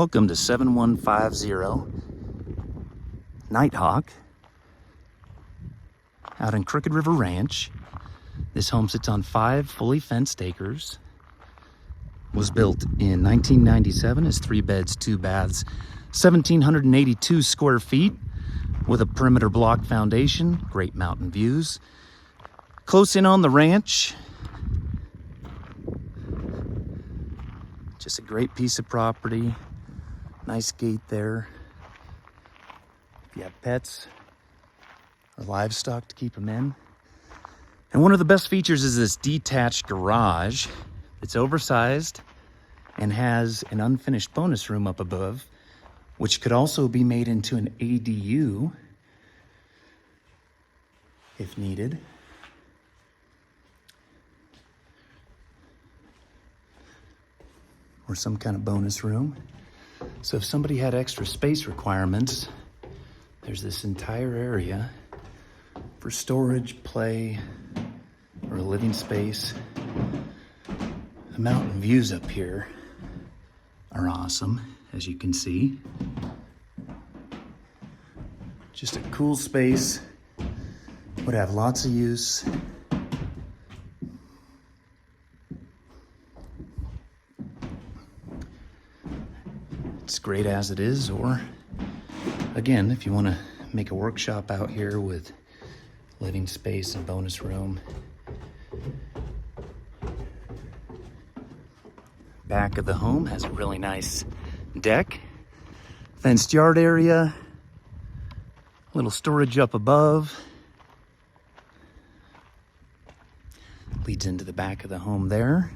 Welcome to 7150 Nighthawk out in Crooked River Ranch. This home sits on 5 fully fenced acres. Was built in 1997 as 3 beds, 2 baths, 1,782 square feet with a perimeter block foundation, great mountain views. Close in on the ranch. Just a great piece of property. Nice gate there. If you have pets or livestock to keep them in. And one of the best features is this detached garage. It's oversized and has an unfinished bonus room up above, which could also be made into an ADU if needed. Or some kind of bonus room. So if somebody had extra space requirements, there's this entire area for storage, play, or a living space. The mountain views up here are awesome, as you can see. Just a cool space, would have lots of use. It's great as it is, or again, if you want to make a workshop out here with living space and bonus room. Back of the home has a really nice deck, fenced yard area, little storage up above. Leads into the back of the home there.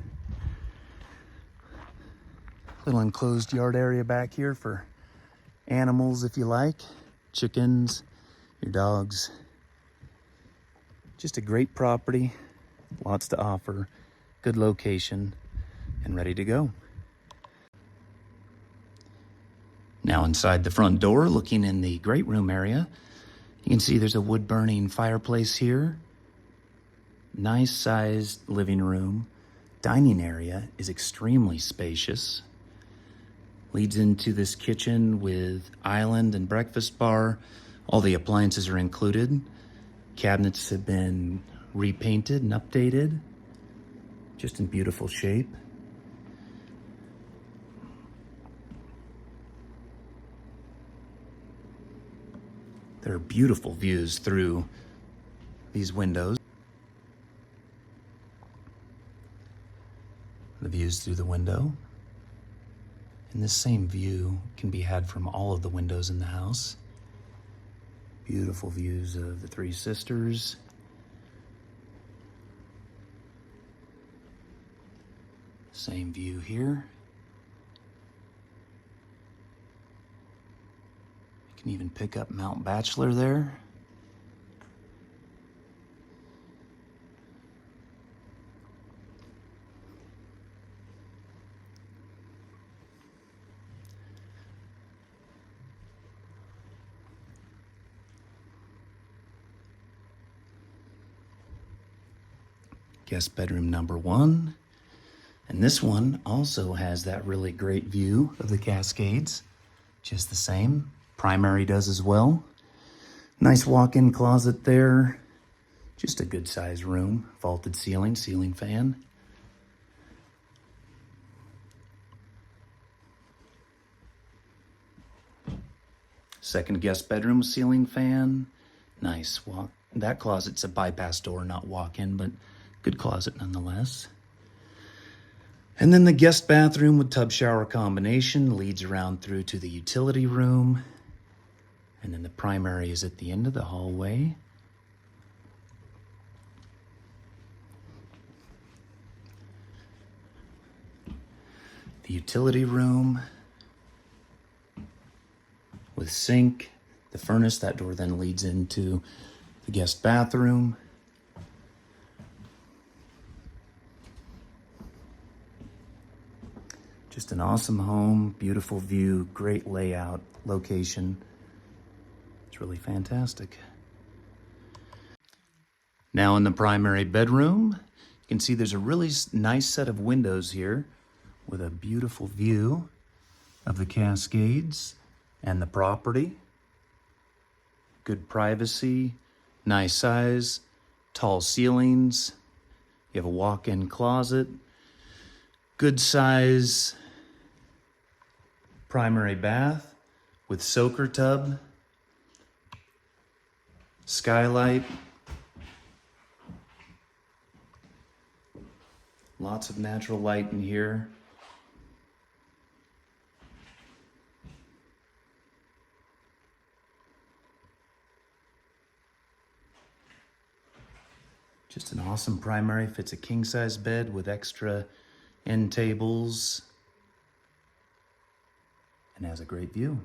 Little enclosed yard area back here for animals if you like, chickens, your dogs. Just a great property, lots to offer, good location, and ready to go. Now inside the front door, looking in the great room area, you can see there's a wood burning fireplace here. Nice sized living room. Dining area is extremely spacious. Leads into this kitchen with island and breakfast bar. All the appliances are included. Cabinets have been repainted and updated. Just in beautiful shape. There are beautiful views through these windows. The views through the window. And this same view can be had from all of the windows in the house. Beautiful views of the 3 sisters. Same view here. You can even pick up Mount Bachelor there. Guest bedroom number 1. And this one also has that really great view of the Cascades. Just the same. Primary does as well. Nice walk-in closet there. Just a good sized room. Vaulted ceiling, ceiling fan. Second guest bedroom, ceiling fan. Nice walk. That closet's a bypass door, not walk-in, but good closet nonetheless. And then the guest bathroom with tub shower combination leads around through to the utility room. And then the primary is at the end of the hallway. The utility room with sink, the furnace. That door then leads into the guest bathroom. Just an awesome home, beautiful view, great layout, location. It's really fantastic. Now in the primary bedroom, you can see there's a really nice set of windows here with a beautiful view of the Cascades and the property. Good privacy, nice size, tall ceilings. You have a walk-in closet, good size primary bath with soaker tub, skylight, lots of natural light in here. Just an awesome primary, fits a king-size bed with extra end tables and has a great view.